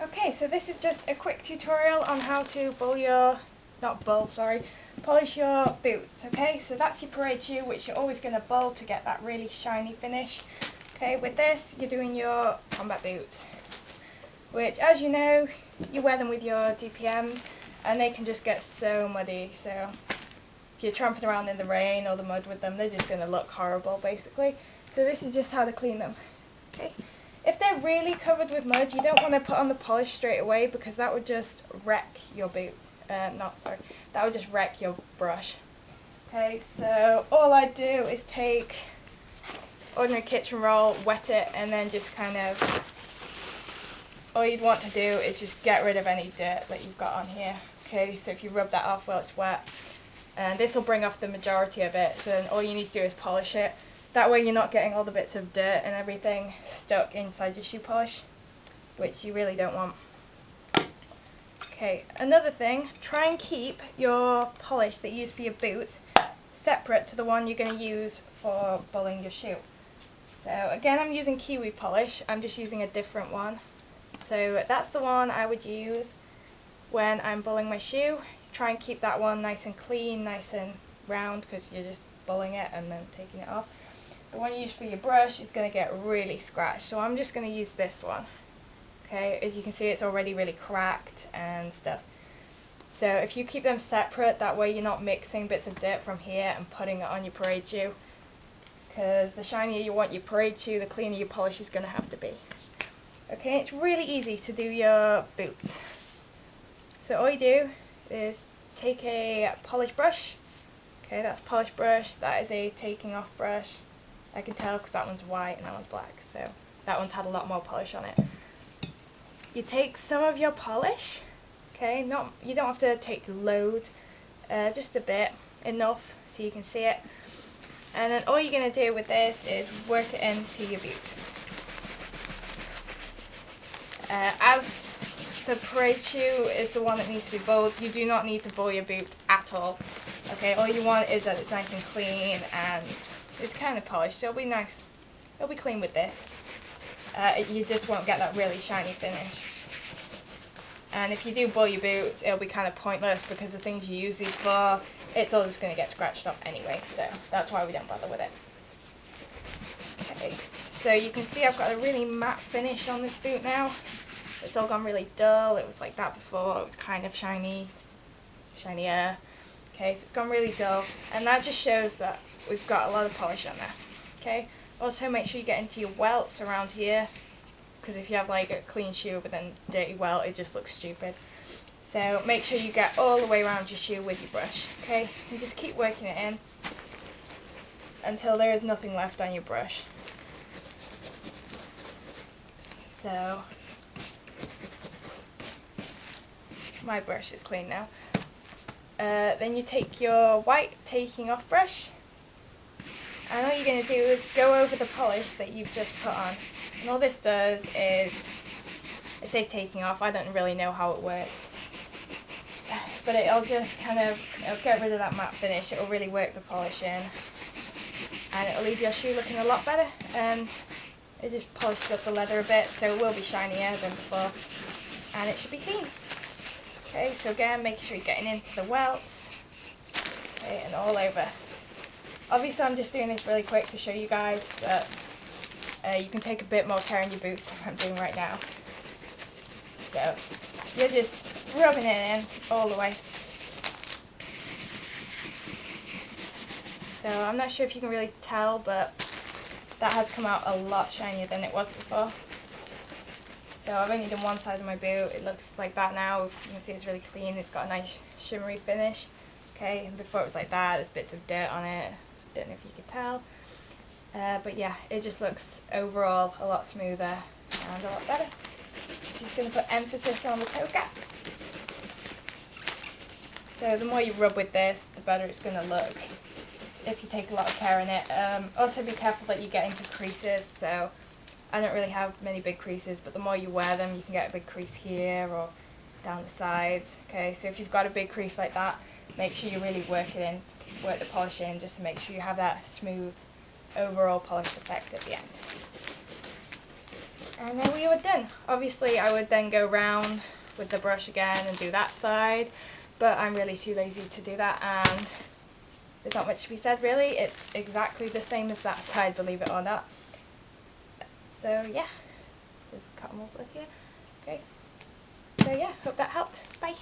Okay, so this is just a quick tutorial on how to polish your boots. Okay, so that's your parade shoe, which you're always going to bull to get that really shiny finish. Okay, with this you're doing your combat boots, which, as you know, you wear them with your DPMs and they can just get so muddy. So if you're tramping around in the rain or the mud with them, they're just going to look horrible basically. So this is just how to clean them. Okay. If they're really covered with mud, you don't want to put on the polish straight away because that would just wreck your boot. That would just wreck your brush. Okay, so all I do is take ordinary kitchen roll, wet it, and then just kind of, all you'd want to do is just get rid of any dirt that you've got on here. Okay, so if you rub that off while it's wet, and this will bring off the majority of it, so then all you need to do is polish it. That way you're not getting all the bits of dirt and everything stuck inside your shoe polish, which you really don't want. Okay, another thing, try and keep your polish that you use for your boots separate to the one you're going to use for bulling your shoe. So again, I'm using kiwi polish, I'm just using a different one. So that's the one I would use when I'm bulling my shoe. Try and keep that one nice and clean, nice and round, because you're just bulling it and then taking it off. The one you use for your brush is going to get really scratched, so I'm just going to use this one. Okay, as you can see, it's already really cracked and stuff. So if you keep them separate, that way you're not mixing bits of dirt from here and putting it on your parade shoe. Because the shinier you want your parade shoe, the cleaner your polish is going to have to be. Okay, it's really easy to do your boots. So all you do is take a polish brush. Okay, that's a polish brush, that is a taking off brush. I can tell because that one's white and that one's black, so that one's had a lot more polish on it. You take some of your polish, okay, you don't have to take loads, just a bit, enough so you can see it. And then all you're going to do with this is work it into your boot. As the parade shoe is the one that needs to be bulled, you do not need to bull your boot at all. Okay, all you want is that it's nice and clean and it's kind of polished. It'll be nice. It'll be clean with this. You just won't get that really shiny finish. And if you do bull your boots, it'll be kind of pointless because the things you use these for, it's all just going to get scratched off anyway. So that's why we don't bother with it. Okay, so you can see I've got a really matte finish on this boot now. It's all gone really dull. It was like that before. It was kind of shinier. Okay, so it's gone really dull, and that just shows that we've got a lot of polish on there. Okay, also make sure you get into your welts around here, because if you have like a clean shoe with a dirty welt, it just looks stupid. So make sure you get all the way around your shoe with your brush. Okay, and just keep working it in until there is nothing left on your brush. So my brush is clean now. Then you take your white taking off brush, and all you're going to do is go over the polish that you've just put on. And all this does is, I say taking off, I don't really know how it works, but it'll just it'll get rid of that matte finish, it'll really work the polish in, and it'll leave your shoe looking a lot better, and it just polishes up the leather a bit, so it will be shinier than before, and it should be clean. Okay, so again, make sure you're getting into the welts, okay, and all over. Obviously I'm just doing this really quick to show you guys, but you can take a bit more care in your boots than I'm doing right now. So you're just rubbing it in all the way. So I'm not sure if you can really tell, but that has come out a lot shinier than it was before. So I've only done one side of my boot, it looks like that now. You can see it's really clean, it's got a nice shimmery finish. Okay, and before it was like that, there's bits of dirt on it, don't know if you could tell. But yeah, it just looks overall a lot smoother and a lot better. Just going to put emphasis on the toe gap. So the more you rub with this, the better it's going to look if you take a lot of care in it. Also be careful that you get into creases. So I don't really have many big creases, but the more you wear them, you can get a big crease here or down the sides. Okay, so if you've got a big crease like that, make sure you really work it in, work the polish in, just to make sure you have that smooth overall polished effect at the end. And then we were done. Obviously I would then go round with the brush again and do that side, but I'm really too lazy to do that, and there's not much to be said really. It's exactly the same as that side, believe it or not. So yeah, just cut them off with here. Okay. So yeah, hope that helped. Bye.